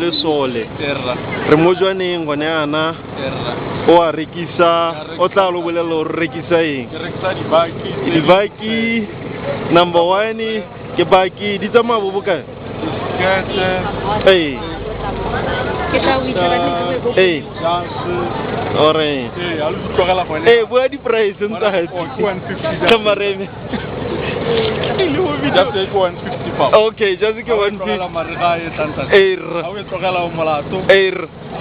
le sole re mo jwaneng gone ana o a rekisa o tla lo bolela o rekisa eng dibaki number 1 ke baki di tsamaya bo bokae ore bua di price ntse ha kamareme okay just ke 150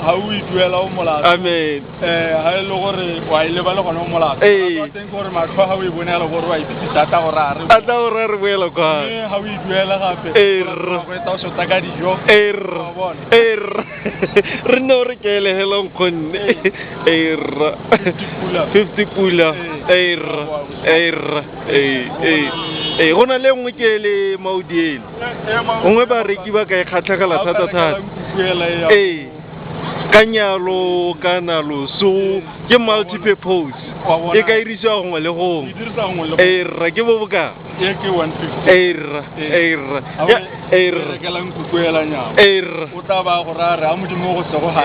ha o ituela o molato amen ha ile gore wa ile ba le gona o molato ba teng gore matho ha o e bonela gore wa ipitsa ta go rare ata o rare boela kwa ha o ituela gape go eta o shota ka dijo re no re ke le helong khonne 50 pula gona le ngwe ke le maudiele ngwe ba reki ba ka e khatlhagala thata kanyalo kana lo so ke multi purpose e ka iriswa gongwe le gongwe ra ke bo boka ke 150 ke la nkukwela nya o tla ba go rare a modimo go se go ha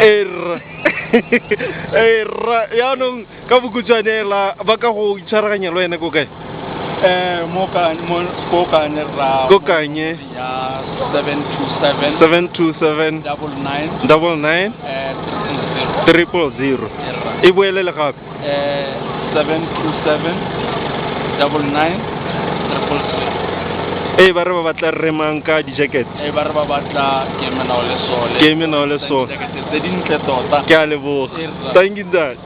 ya no ka bokutsanela ba ka go itshwaraganya le wena go kae mo kanye ya 727 99 000 e boelele gape 727 99 000 ba re ba batla re mang ka di jacket ba re ba batla ke mena o le sole ke a leboga thank you dad